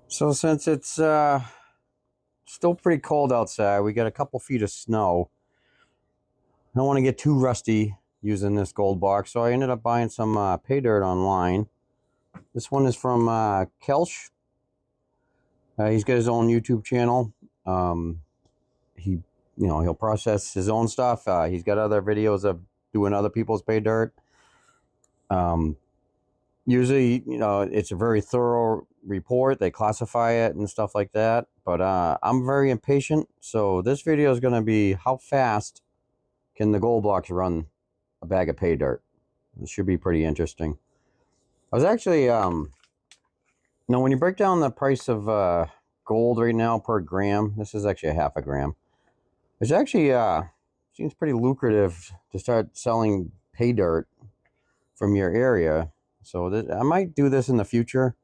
So since it's still pretty cold outside, we got a couple feet of snow. I don't want to get too rusty using this gold box, so I ended up buying some pay dirt online. This one is from Kelsh. He's got his own YouTube channel. He, he'll process his own stuff. He's got other videos of doing other people's pay dirt. Um, Usually, it's a very thorough report. They classify it and stuff like that. But I'm very impatient, so this video is going to be how fast can the Goldbox run a bag of pay dirt. It should be pretty interesting. I was actually, when you break down the price of gold right now per gram, this is actually a half a gram. It's actually seems pretty lucrative to start selling pay dirt from your area. So I might do this in the future.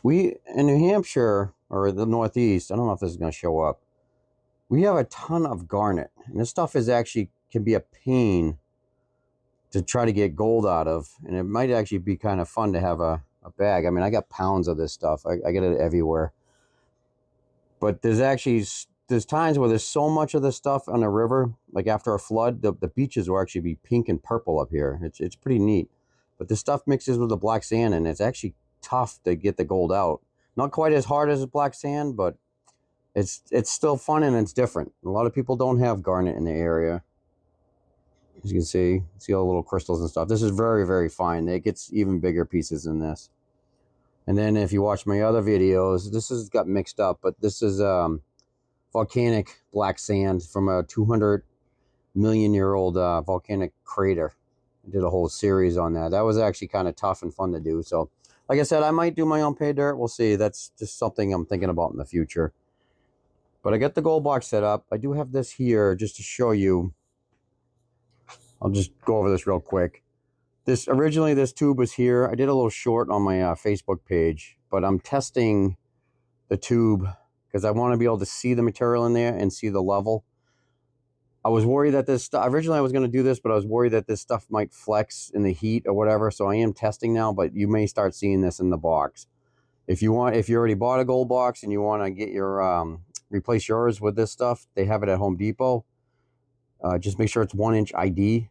We, in New Hampshire, or the Northeast, I don't know if this is going to show up, we have a ton of garnet. And this stuff can be a pain to try to get gold out of. And it might actually be kind of fun to have a bag. I mean, I got pounds of this stuff. I get it everywhere. But there's times where there's so much of this stuff on the river, like after a flood, the beaches will actually be pink and purple up here. It's pretty neat. But this stuff mixes with the black sand, and it's actually tough to get the gold out. Not quite as hard as black sand, but it's still fun and it's different. A lot of people don't have garnet in the area. As you can see all the little crystals and stuff. This is very, very fine. It gets even bigger pieces than this. And then if you watch my other videos, this has got mixed up, but this is volcanic black sand from a 200 million year old volcanic crater. I did a whole series on that. That was actually kind of tough and fun to do. So, like I said, I might do my own pay dirt. We'll see. That's just something I'm thinking about in the future. But I got the gold box set up. I do have this here just to show you. I'll just go over this real quick. Originally this tube was here. I did a little short on my Facebook page, but I'm testing the tube because I want to be able to see the material in there and see the level. I was worried that this stuff, originally I was going to do this, but I was worried that this stuff might flex in the heat or whatever. So I am testing now, but you may start seeing this in the box. If you already bought a gold box and you want to get your, replace yours with this stuff, they have it at Home Depot. Just make sure it's 1-inch ID.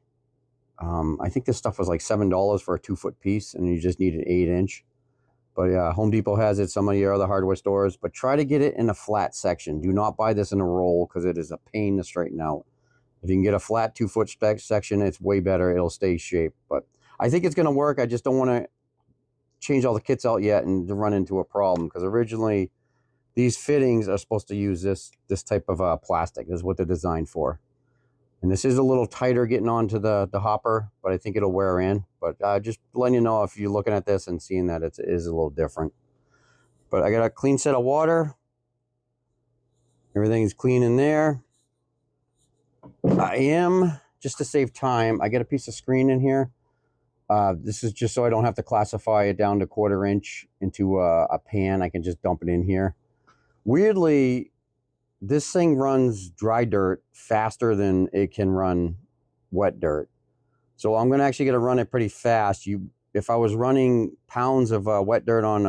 I think this stuff was like $7 for a 2-foot piece, and you just need an 8-inch. But yeah, Home Depot has it, some of your other hardware stores. But try to get it in a flat section. Do not buy this in a roll because it is a pain to straighten out. If you can get a flat 2-foot section, it's way better. It'll stay shape. But I think it's going to work. I just don't want to change all the kits out yet and to run into a problem, because originally these fittings are supposed to use this type of plastic. This is what they're designed for. And this is a little tighter getting onto the hopper, but I think it'll wear in. But just letting you know if you're looking at this and seeing that it is a little different. But I got a clean set of water. Everything's clean in there. I am, just to save time, I got a piece of screen in here. This is just so I don't have to classify it down to 1/4 inch into a pan. I can just dump it in here. Weirdly, this thing runs dry dirt faster than it can run wet dirt. So I'm going to actually get to run it pretty fast. If I was running pounds of wet dirt on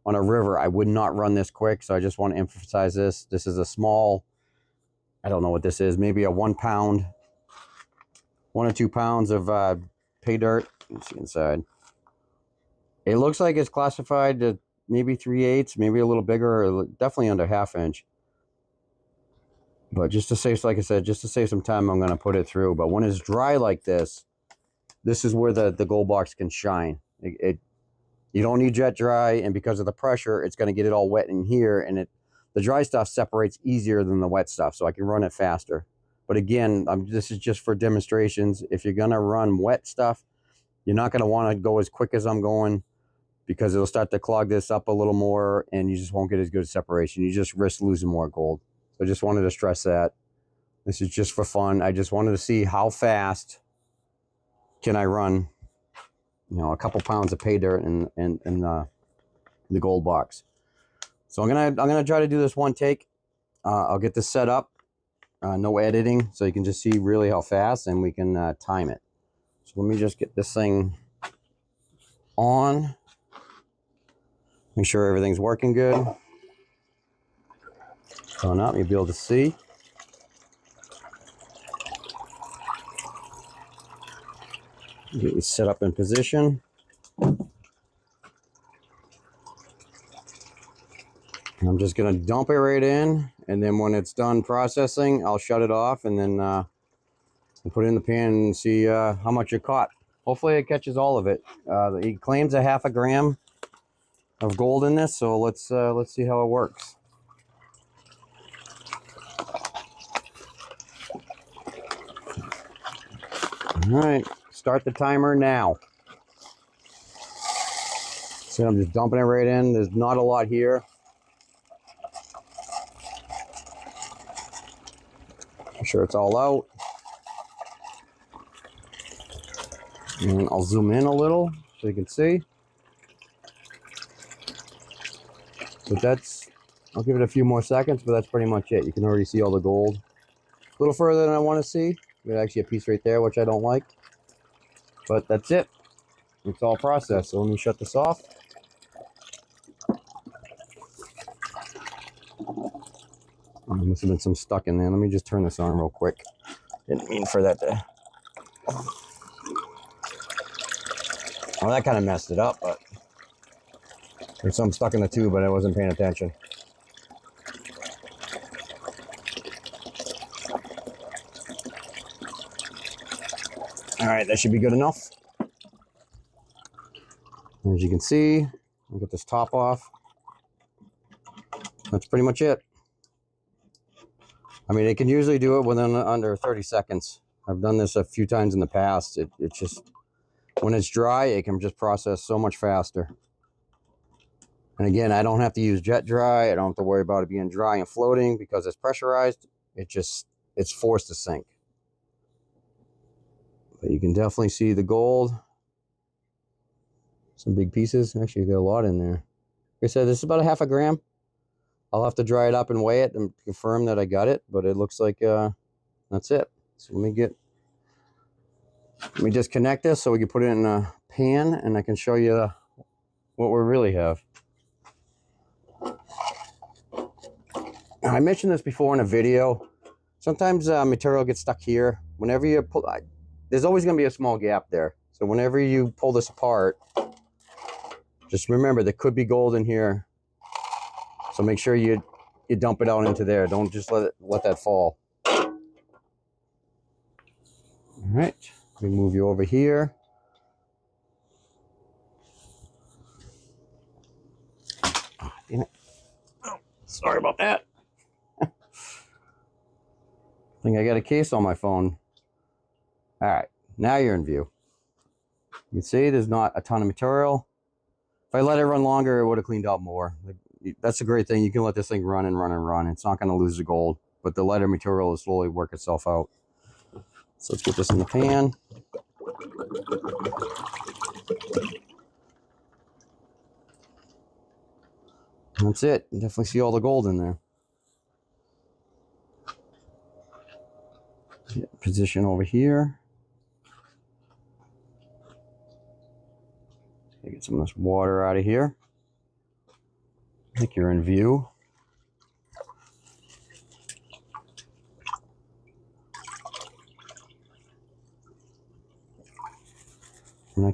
a river, I would not run this quick. So I just want to emphasize this. This is a small, I don't know what this is, maybe a 1 pound, 1 or 2 pounds of pay dirt. Let's see inside. It looks like it's classified to maybe 3/8, maybe a little bigger, definitely under 1/2 inch. But just to save, like I said, just to save some time, I'm going to put it through. But when it's dry like this is where the gold box can shine. You don't need jet dry, and because of the pressure, it's going to get it all wet in here, and the dry stuff separates easier than the wet stuff, so I can run it faster. But again, this is just for demonstrations. If you're going to run wet stuff, you're not going to want to go as quick as I'm going, because it'll start to clog this up a little more, and you just won't get as good separation. You just risk losing more gold. So I just wanted to stress that. This is just for fun. I just wanted to see how fast can I run, a couple pounds of pay dirt in the gold box. So I'm gonna try to do this one take. I'll get this set up, no editing, so you can just see really how fast, and we can time it. So let me just get this thing on. Make sure everything's working good. Coming up, you'll be able to see. Get you set up in position. I'm just going to dump it right in, and then when it's done processing, I'll shut it off, and then put it in the pan and see how much it caught. Hopefully it catches all of it. He claims a half a gram of gold in this, so let's see how it works. All right, start the timer now. So I'm just dumping it right in. There's not a lot here. Make sure it's all out. And I'll zoom in a little so you can see. But I'll give it a few more seconds, but that's pretty much it. You can already see all the gold. A little further than I want to see. There's actually a piece right there, which I don't like. But that's it. It's all processed. So let me shut this off. Oh, there must have been some stuck in there. Let me just turn this on real quick. Didn't mean for that to... Well, that kind of messed it up, but there's some stuck in the tube, but I wasn't paying attention. All right, that should be good enough. As you can see, I'll get this top off. That's pretty much it. I mean, it can usually do it within under 30 seconds. I've done this a few times in the past. It just, when it's dry, it can just process so much faster. And again, I don't have to use jet dry. I don't have to worry about it being dry and floating because it's pressurized. It's forced to sink. But you can definitely see the gold. Some big pieces. Actually, you got a lot in there. Like I said, this is about a half a gram. I'll have to dry it up and weigh it and confirm that I got it, but it looks like that's it. So let me disconnect this so we can put it in a pan and I can show you what we really have. I mentioned this before in a video. Sometimes material gets stuck here. Whenever you pull, there's always going to be a small gap there. So whenever you pull this apart, just remember there could be gold in here. So make sure you dump it out into there. Don't just let that fall. All right, let me move you over here. Oh, damn it. Oh, sorry about that. I think I got a case on my phone. All right, now you're in view. You can see there's not a ton of material. If I let it run longer, it would have cleaned out more. That's a great thing. You can let this thing run and run and run. It's not going to lose the gold, but the lighter material will slowly work itself out. So let's get this in the pan. That's it. You definitely see all the gold in there. Position over here. Get some of this water out of here. I think you're in view. And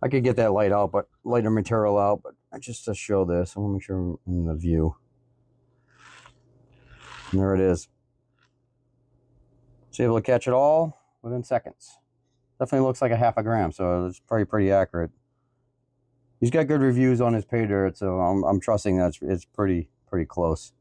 I could get that light out, but lighter material out, but just to show this, I want to make sure I'm in the view. And there it is. So able to catch it all within seconds. Definitely looks like a half a gram, so it's probably pretty accurate. He's got good reviews on his pay dirt, so I'm trusting that it's pretty close.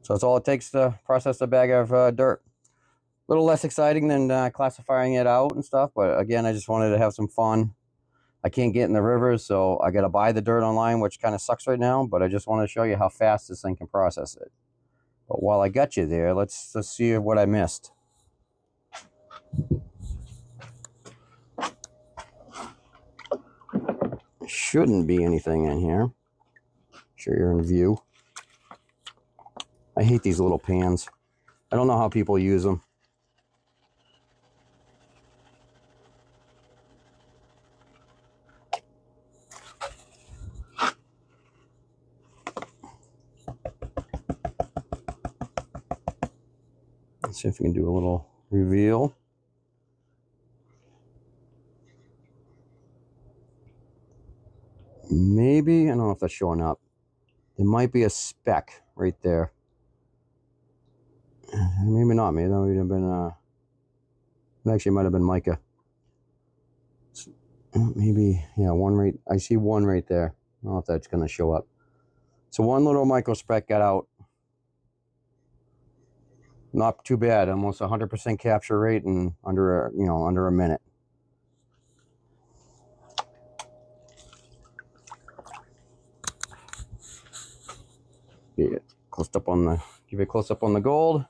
So that's all it takes to process a bag of dirt. A little less exciting than classifying it out and stuff, but again, I just wanted to have some fun. I can't get in the rivers, so I got to buy the dirt online, which kind of sucks right now, but I just want to show you how fast this thing can process it. But while I got you there, let's see what I missed. Shouldn't be anything in here. Sure you're in view. I hate these little pans. I don't know how people use them. Let's see if we can do a little reveal. Maybe, I don't know if that's showing up. There might be a speck right there. Maybe not. Maybe that would have been, actually might have been mica. Maybe, yeah, one right, I see one right there. I don't know if that's going to show up. So one little micro speck got out. Not too bad, almost 100% capture rate in under a minute. Give it close up on the gold.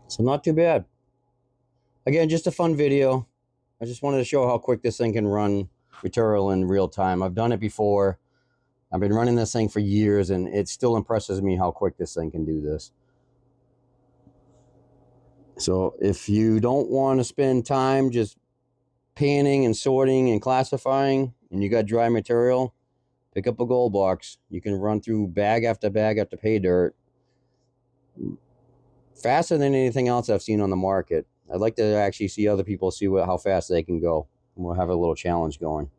So not too bad. Again, just a fun video. I just wanted to show how quick this thing can run material in real time. I've done it before. I've been running this thing for years, and it still impresses me how quick this thing can do this. So if you don't want to spend time just panning and sorting and classifying, and you got dry material, pick up a Goldbox. You can run through bag after pay dirt faster than anything else I've seen on the market. I'd like to actually see other people see how fast they can go. And we'll have a little challenge going.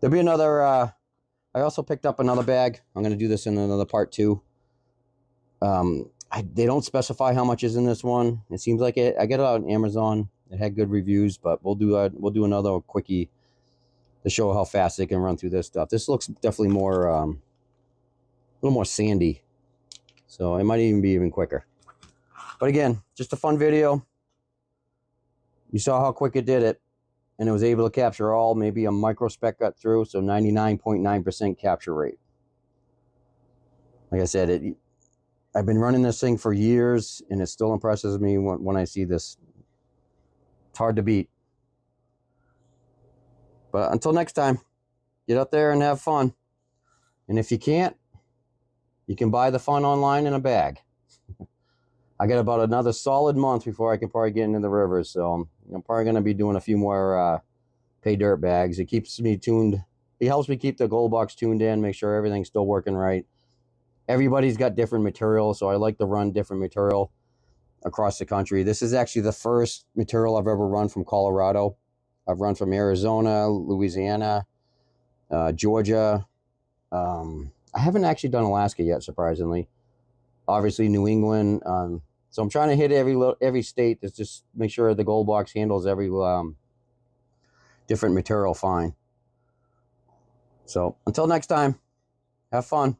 There'll be another, I also picked up another bag. I'm going to do this in another part too. They don't specify how much is in this one. It seems like it. I get it on Amazon. It had good reviews, but we'll do another quickie to show how fast they can run through this stuff. This looks definitely more, a little more sandy. So it might even be even quicker. But again, just a fun video. You saw how quick it did it, and it was able to capture all. Maybe a micro speck got through, so 99.9% capture rate. Like I said, I've been running this thing for years, and it still impresses me when I see this. It's hard to beat. But until next time, get out there and have fun. And if you can't, you can buy the fun online in a bag. I got about another solid month before I can probably get into the rivers, so I'm probably going to be doing a few more pay dirt bags. It keeps me tuned. It helps me keep the Goldbox tuned in, make sure everything's still working right. Everybody's got different material, so I like to run different material across the country. This is actually the first material I've ever run from Colorado. I've run from Arizona, Louisiana, Georgia. I haven't actually done Alaska yet, surprisingly. Obviously, New England. So I'm trying to hit every state to just make sure the Goldbox handles every different material fine. So until next time, have fun.